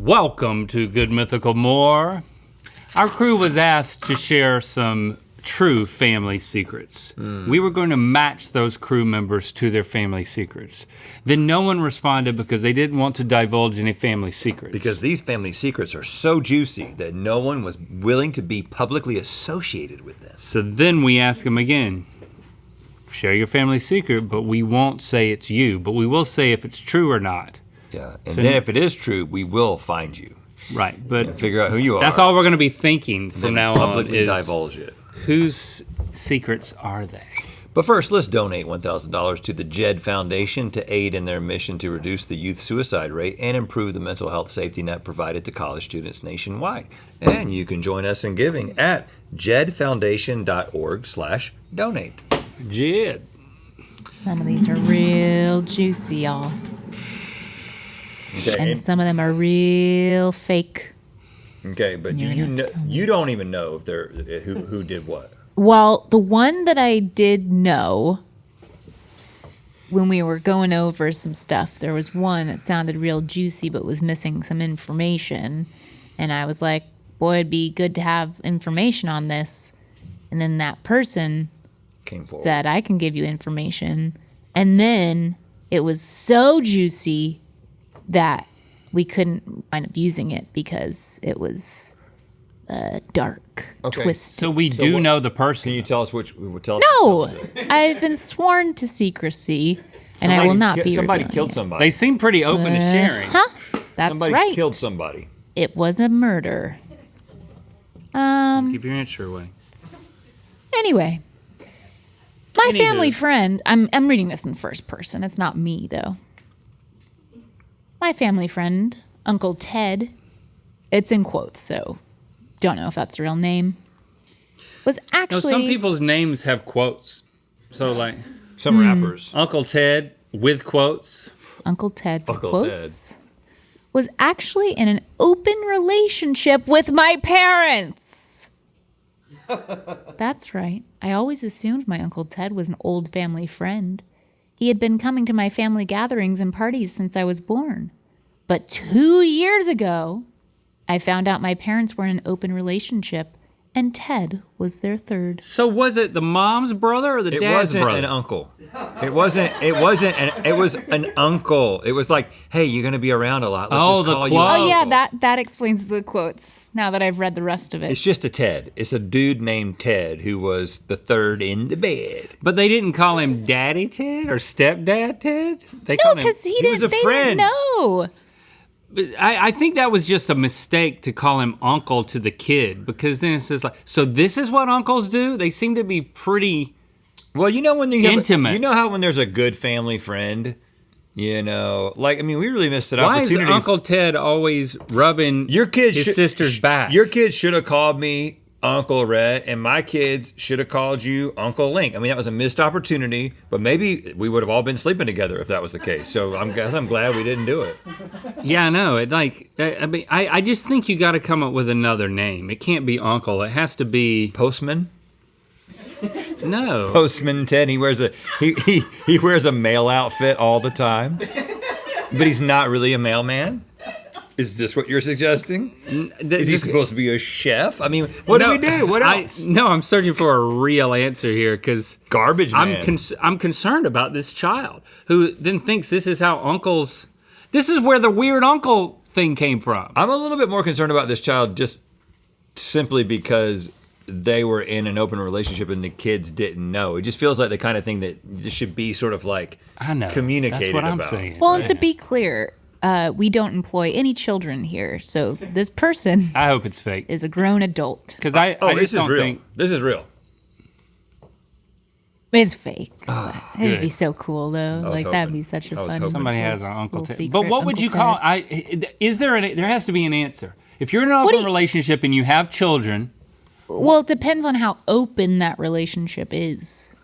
Welcome to Good Mythical More. Our crew was asked to share some true family secrets. We were going to match those crew members to their family secrets. Then no one responded because they didn't want to divulge any family secrets. Because these family secrets are so juicy that no one was willing to be publicly associated with this. So then we asked them again, share your family secret, but we won't say it's you, but we will say if it's true or not. Yeah, and then if it is true, we will find you. Right, but and figure out who you are. That's all we're gonna be thinking from now on publicly is divulge it. Whose secrets are they? But first, let's donate $1,000 to the GED Foundation to aid in their mission to reduce the youth suicide rate and improve the mental health safety net provided to college students nationwide. And you can join us in giving at jedfoundation.org/donate. GED. Some of these are real juicy, y'all. Okay, and some of them are real fake. Okay, but you don't even know if they're who did what. Well, the one that I did know when we were going over some stuff, there was one that sounded real juicy but was missing some information. And I was like, boy, it'd be good to have information on this. And then that person said, I can give you information. And then it was so juicy that we couldn't wind up using it because it was dark, twisted. So we do know the person. Can you tell us which? No, I've been sworn to secrecy, and I will not be. Somebody killed somebody. They seem pretty open to sharing. That's somebody right. Killed somebody. It was a murder. Give your answer away. Anyway, my family friend. I'm reading this in first person. It's not me though. My family friend, Uncle Ted, it's in quotes, so don't know if that's the real name, was actually... No, some people's names have quotes. So like... Some rappers. Uncle Ted with quotes. Uncle Ted with quotes. Was actually in an open relationship with my parents. That's right. I always assumed my Uncle Ted was an old family friend. He had been coming to my family gatherings and parties since I was born. But 2 years ago, I found out my parents were in an open relationship, and Ted was their third. So was it the mom's brother or the dad's brother? It wasn't an uncle. It was an uncle. It was like, hey, you're going to be around a lot. Let's just call you Oh, yeah, that explains the quotes, now that I've read the rest of it. It's just a Ted. It's a dude named Ted who was the third in the bed. But they didn't call him Daddy Ted or Stepdad Ted? No, because they didn't know. I think that was just a mistake to call him uncle to the kid, because then it's just like, so this is what uncles do? They seem to be pretty well, you know when intimate. You know how when there's a good family friend, you know, like, I mean, we really missed an opportunity. Why is Uncle Ted always rubbing his sister's back? Your kids should have called me Uncle Rhett, and my kids should have called you Uncle Link. I mean, that was a missed opportunity, but maybe we would have all been sleeping together if that was the case. So I'm glad we didn't do it. Yeah, I know. I just think you got to come up with another name. It can't be Uncle. It has to be Postman. No. Postman Ted. He wears he wears a mail outfit all the time, but he's not really a mailman. Is this what you're suggesting? Is he supposed to be a chef? I mean, what do we do? What else? I'm searching for a real answer here because garbage man. I'm concerned about this child who then thinks this is how uncles. This is where the weird uncle thing came from. I'm a little bit more concerned about this child just simply because they were in an open relationship and the kids didn't know. It just feels like the kind of thing that should be sort of like communicated about. That's what I'm saying. Well, and to be clear, we don't employ any children here, so this person. I hope it's fake. Is a grown adult. Because I just don't think this is real. It's fake. It'd be so cool though. Like that'd be such a fun. Somebody has an Uncle Ted. But what would you call? Is there there has to be an answer. If you're in an open relationship and you have children. Well, it depends on how open that relationship is.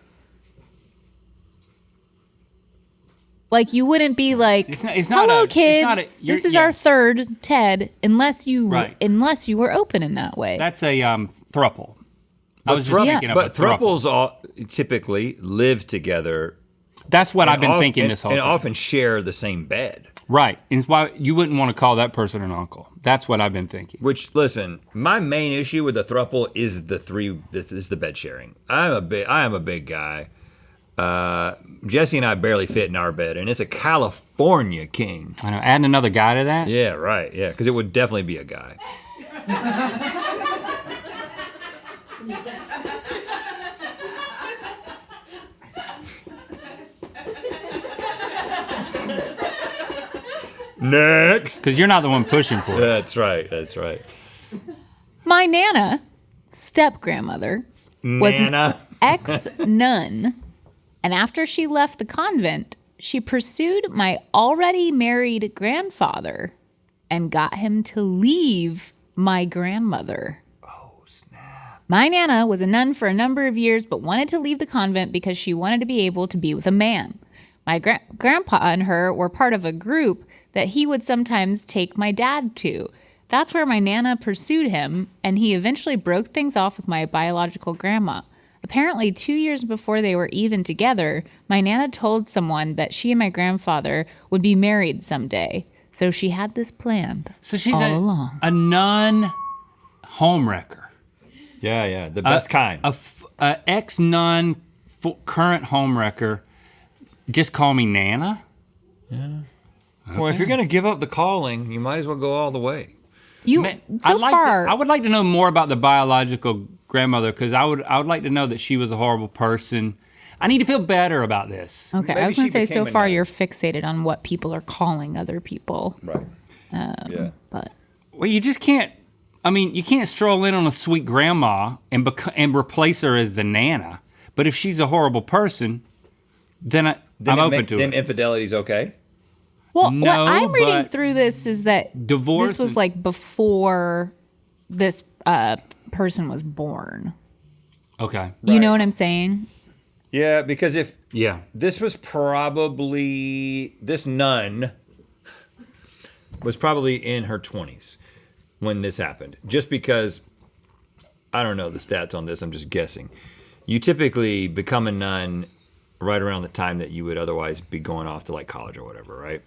Like, you wouldn't be like, hello, kids, this is our third Ted, unless you were open in that way. That's a throuple. I was just thinking of a throuple. But thruples all typically live together. That's what I've been thinking this whole time. And often share the same bed. Right. And it's why you wouldn't want to call that person an uncle. That's what I've been thinking. Which, listen, my main issue with the throuple is the bed sharing. I am a big guy. Jesse and I barely fit in our bed, and it's a California king. I know. Adding another guy to that? Yeah, right. Yeah, because it would definitely be a guy. Next. Because you're not the one pushing for it. That's right. That's right. My Nana, step-grandmother, was Nana. an ex-nun. And after she left the convent, she pursued my already married grandfather and got him to leave my grandmother. Oh, snap. My Nana was a nun for a number of years, but wanted to leave the convent because she wanted to be able to be with a man. My grandpa and her were part of a group that he would sometimes take my dad to. That's where my Nana pursued him, and he eventually broke things off with my biological grandma. Apparently, 2 years before they were even together, my Nana told someone that she and my grandfather would be married someday. So she had this planned So she's all along. a nun homewrecker. Yeah, the best kind. A ex-nun current homewrecker. Just call me Nana? Yeah. Well, if you're going to give up the calling, you might as well go all the way. I would like to know more about the biological grandmother because I would like to know that she was a horrible person. I need to feel better about this. Okay, Maybe I was going to say, she so became a far nun. you're fixated on what people are calling other people. Right. Yeah. But Well, you just can't. I mean, you can't stroll in on a sweet grandma and replace her as the Nana. But if she's a horrible person, then I'm open to Then it. infidelity's okay? well, No, what I'm reading but through this is that divorce this was and- like before this person was born. Okay. You Right. know what I'm saying? Yeah, because if Yeah. this nun was probably in her 20s when this happened. Just because, I don't know the stats on this, I'm just guessing. You typically become a nun right around the time that you would otherwise be going off to like college or whatever, right?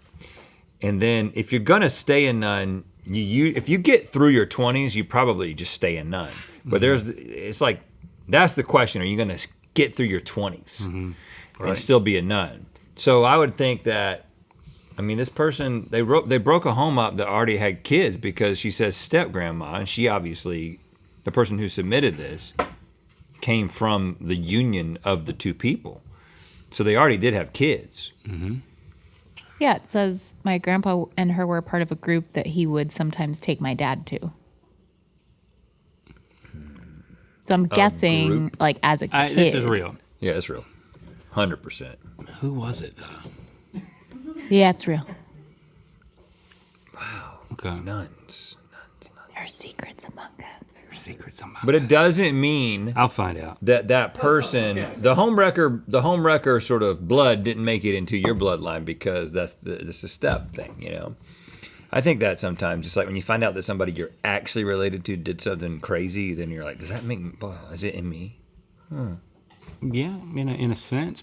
And then if you're gonna stay a nun, if you get through your 20s, you probably just stay a nun. But it's like, that's the question. Are you gonna get through your 20s and still be a nun? So I would think that, I mean, this person, they broke a home up that already had kids because she says step grandma, and she obviously, the person who submitted this, came from the union of the two people. So they already did have kids. Yeah, it says my grandpa and her were part of a group that he would sometimes take my dad to. So I'm guessing, like, as a kid. This is real. Yeah, it's real. 100%. Who was it though? Yeah, it's real. Okay. Nuns. There are secrets among us. Secrets on my But it doesn't mean I'll find out. that person, the homewrecker sort of blood didn't make it into your bloodline because this is a step thing, you know. I think that sometimes, just like when you find out that somebody you're actually related to did something crazy, then you're like, does that make? Well, is it in me? Yeah, in a sense,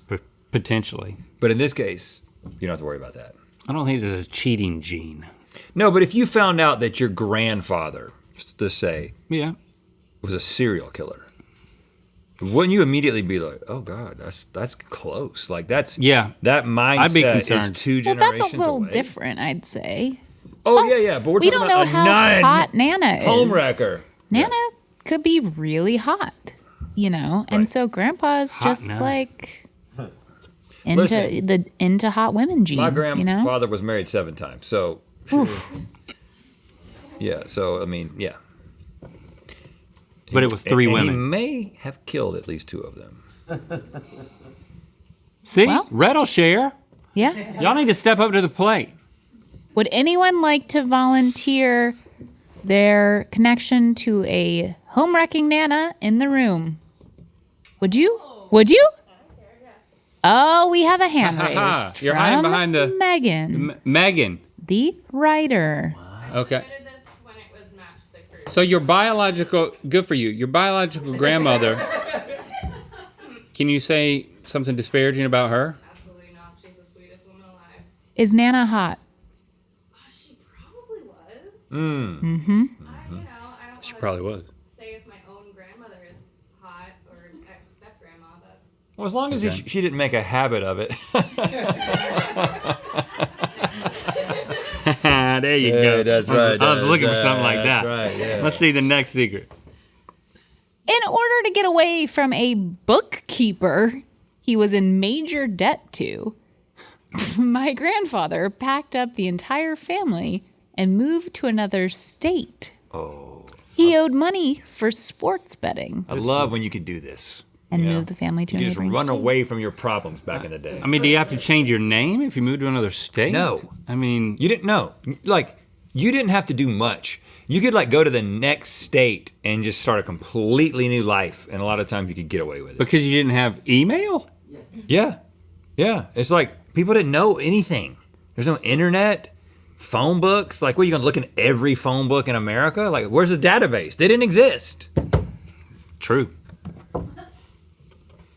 potentially. But in this case, you don't have to worry about that. I don't think there's a cheating gene. No, but if you found out that your grandfather, let's say, Yeah. was a serial killer, wouldn't you immediately be like, "Oh God, that's close"? Like that mindset I'd be is concerned. two Well, generations that's a little away. different, I'd say. Oh Plus, yeah, but we're we talking don't know about a how nun hot Nana is. homewrecker. Nana could be really hot, you know, and Right. so Grandpa's Hot just nun. like Listen, into hot women gene. My you know, grandfather was married 7 times, so yeah. So I mean, yeah. But it was 3 And women. he may have killed at least 2 of them. See? Well- Red will share. yeah. Y'all need to step up to the plate. Would anyone like to volunteer their connection to a home wrecking Nana in the room? Would you? Would you? Oh, we have a hand raised. You're hiding from behind the- Megan, Megan. the writer. Okay. I did this when it was Match the Crew. So your biological, good for you, your biological grandmother, can you say something disparaging about her? Absolutely not. She's the sweetest woman alive. Is Nana hot? I don't She want probably was. to say if my own grandmother is hot or step-grandma, but Well, as long as Okay. she didn't make a habit of it. There you go. Yeah, that's right. I was looking for something like That's that. right, yeah. Let's see the next secret. In order to get away from a bookkeeper he was in major debt to, my grandfather packed up the entire family and moved to another state. Oh. He owed money for sports betting I love when you could do this. and you know? moved the family to You a could just neighboring run state. away from your problems back in the day. I mean, do you have to change your name if you move to another state? No. I mean, You didn't know. Like, you didn't have to do much. You could like go to the next state and just start a completely new life. And a lot of times you could get away with it. because you didn't have email? Yeah. Yeah. It's like people didn't know anything. There's no internet, phone books. Like, what, are you going to look in every phone book in America? Like, where's the database? They didn't exist. True.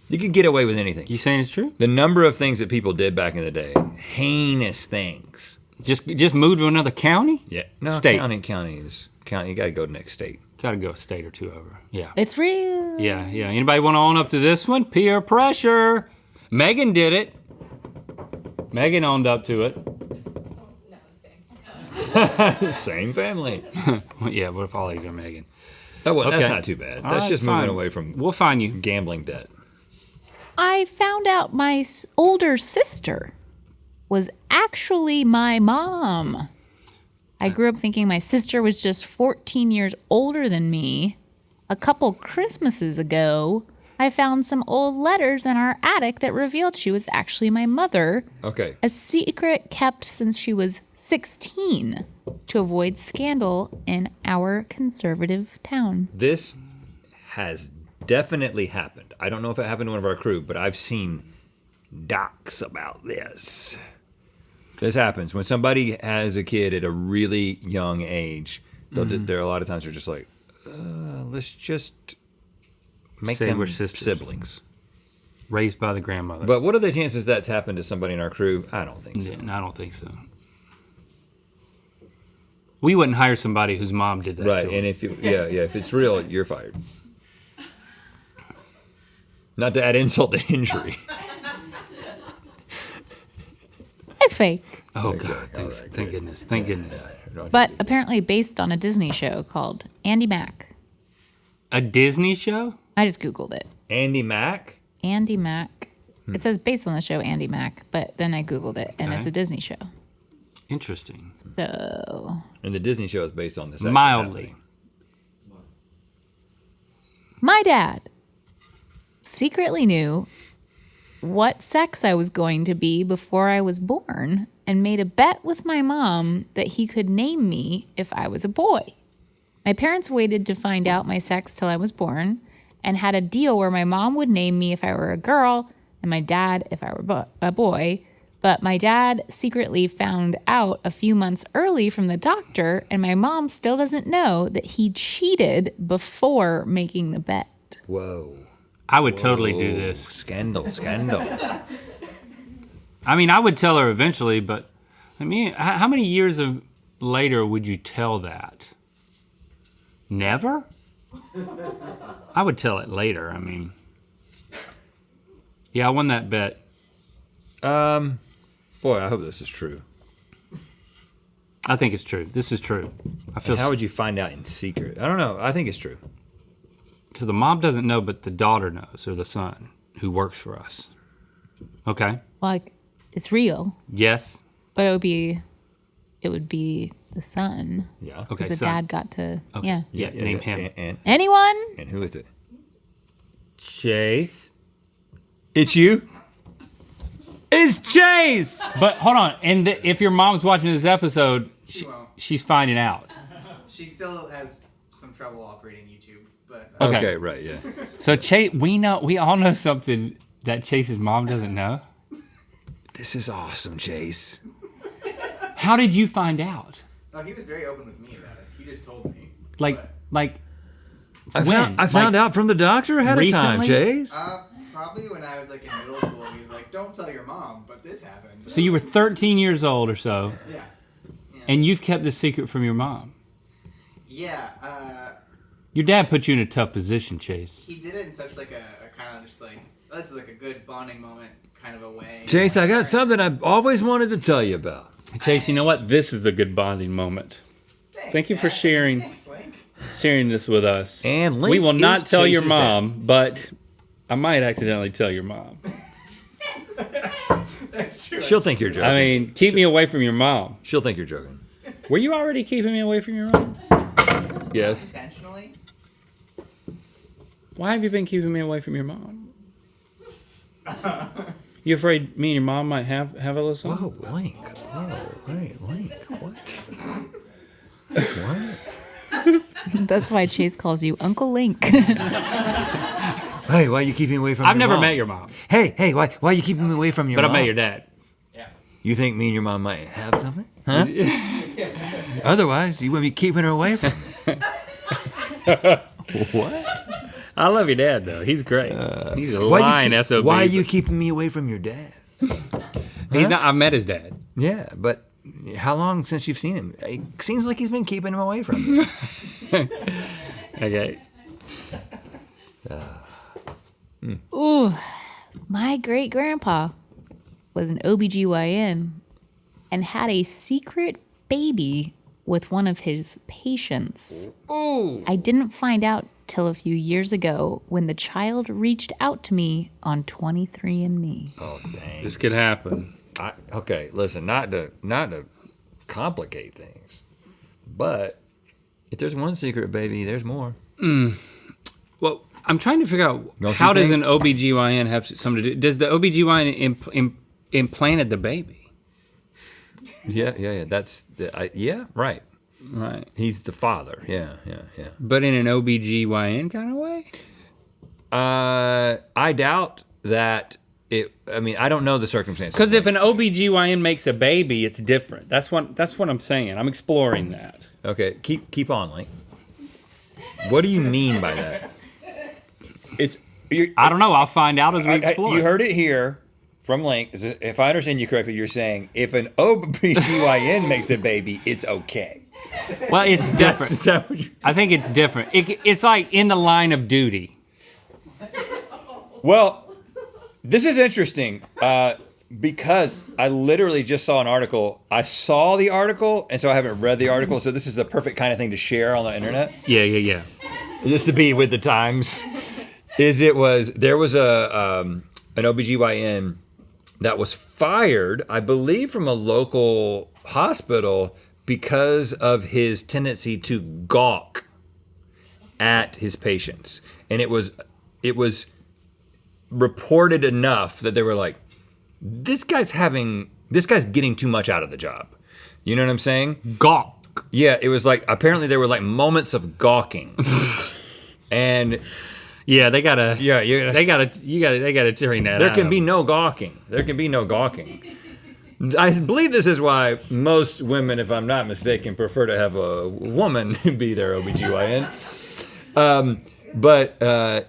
You could get away with anything. You saying it's true? The number of things that people did back in the day, heinous things. Just move to another county? Yeah. No, State. county is, you got to go to the next state. Got to go a state or two over. Yeah. It's real. Yeah. Anybody want to own up to this one? Peer pressure. Megan did it. Megan owned up to it. no, it's fine. Same family. Well, yeah, what if all these are Megan? That's Okay. not too bad. All That's right, just fine. moving away from We'll find you. gambling debt. I found out my older sister was actually my mom. I grew up thinking my sister was just 14 years older than me. A couple Christmases ago, I found some old letters in our attic that revealed she was actually my mother, Okay. a secret kept since she was 16 to avoid scandal in our conservative town. This has definitely happened. I don't know if it happened to one of our crew, but I've seen docs about this. This happens when somebody has a kid at a really young age. There are a lot of times they're just like, let's just make Say them we're sisters. siblings. Raised by the grandmother. But what are the chances that's happened to somebody in our crew? I don't think so. Yeah, no, I don't think so. We wouldn't hire somebody whose mom did that Right, to and them. if it's real, you're fired. Not to add insult to injury. It's fake, Oh, Okay, God. all Thanks. right, Thank good. goodness. Thank goodness. but apparently based on a Disney show called Andy Mack. A Disney show? I just Googled it. Andy Mack? Andy Mack. It says based on the show Andy Mack, but then I Googled it and it's Okay. a Disney show. Interesting. So And the Disney show is based on this. actually Mildly. happening. my dad secretly knew what sex I was going to be before I was born and made a bet with my mom that he could name me if I was a boy. My parents waited to find out my sex till I was born and had a deal where my mom would name me if I were a girl and my dad if I were a boy. But my dad secretly found out a few months early from the doctor, and my mom still doesn't know that he cheated before making the bet. Whoa. I would totally do Whoa. this. Scandal. I mean, I would tell her eventually, but I mean, how many years later would you tell that? Never? I would tell it later. I mean, yeah, I won that bet. Boy, I hope this is true. I think it's true. This is true. I feel And how would you find out in secret? I don't know. I think it's true. so. The mom doesn't know, but the daughter knows, or the son who works for us. Okay. Like, it's real, Yes. but it would be the son. Yeah. Okay. Because the son. dad got to, Okay. yeah. Yeah. Name him. Anyone? And who is it? Chase. It's you? It's Chase! But hold on, and if your mom's watching this episode, She won't. she's finding out. She still has some trouble operating YouTube, but Okay. Okay, right, yeah. So Chase, we all know something that Chase's mom doesn't know. This is awesome, Chase. How did you find out? no, he was very open with me about it. He just told me. Like I when? found out from the doctor ahead of time, recently? Chase. Probably when I was like in middle school, he was like, "Don't tell your mom," but this happened. So you were 13 years old or so, Yeah. and you've kept this secret from your mom. Yeah, Your dad put you in a tough position, Chase. he did it in such like a kind of just like, this is like a good bonding moment kind of a way. Chase, I got something I've always wanted to tell you about. Chase, you know what? This is a good bonding moment. Thank you for Dad. sharing Thanks, Link. this with us. And Link we will not is tell your Chase's mom, but I might accidentally tell your mom. That's true. She'll think you're joking. I mean, keep me away from your mom. She'll think you're joking. Were you already keeping me away from your mom? Yes. Intentionally? Why have you been keeping me away from your mom? You afraid me and your mom might have a little something? Whoa, Link. Whoa, wait, Link. What? What? That's why Chase calls you Uncle Link. Hey, why are you keeping me away from I've your never mom? met your mom, Hey, why are you keeping me away from your but I mom? met your dad. You think me and your mom might have something? Huh? Otherwise, you wouldn't be keeping her away from me. What? I love your dad, though. He's great. He's a Why lying SOB. Why are you keeping me away from your dad? He's not. I've met his dad. Yeah, but how long since you've seen him? It seems like he's been keeping him away from you. Okay. Ooh, my great grandpa was an OBGYN and had a secret baby with one of his patients. Ooh. I didn't find out till a few years ago when the child reached out to me on 23andMe. Oh, dang. This could happen. Okay, listen, not to complicate things, but if there's one secret, baby, there's more. Well, I'm trying to figure out Don't you how does an think? OBGYN have something to do? Does the OBGYN implanted the baby? Yeah. That's yeah, right. Right. He's the father. Yeah. But in an OBGYN kind of way? I doubt that it. I mean, I don't know the circumstances. Because if an OBGYN makes a baby, it's different. That's what I'm saying. I'm exploring that. Okay, keep on, Link. What do you mean by that? I don't know. I'll find out as we explore. You heard it here from Link. If I understand you correctly, you're saying if an OBGYN makes a baby, it's okay. Well, it's different. Is that what I think it's different. It's like in the line of duty. Well, this is interesting because I literally just saw an article. I saw the article, and so I haven't read the article. So this is the perfect kind of thing to share on the internet. Yeah. Just to be with the times. There was an OBGYN that was fired, I believe, from a local hospital because of his tendency to gawk at his patients. And it was reported enough that they were like, this guy's getting too much out of the job. You know what I'm saying? Gawk. Yeah, it was like, apparently there were like moments of gawking. And Yeah, they gotta. yeah, They gotta train that. there out can of be them. no gawking. There can be no gawking. I believe this is why most women, if I'm not mistaken, prefer to have a woman be their OBGYN.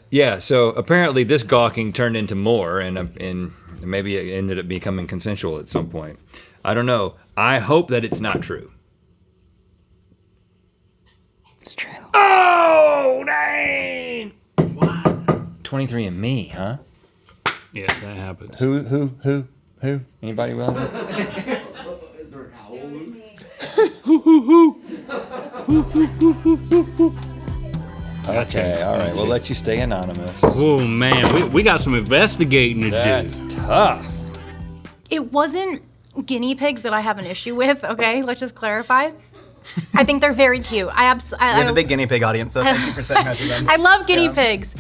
Yeah, so apparently this gawking turned into more, and maybe it ended up becoming consensual at some point. I don't know. I hope that it's not true. It's true. Oh, dang! 23andMe, huh? Yeah, that happens. Who? Anybody willing? Is there an owl? Okay, all right. We'll let you stay anonymous. Oh man, we got some investigating to That's do. tough. It wasn't guinea pigs that I have an issue with, okay? Let's just clarify. I think they're very cute. We have a big guinea pig audience, so thank you for saying that to them. I love guinea pigs.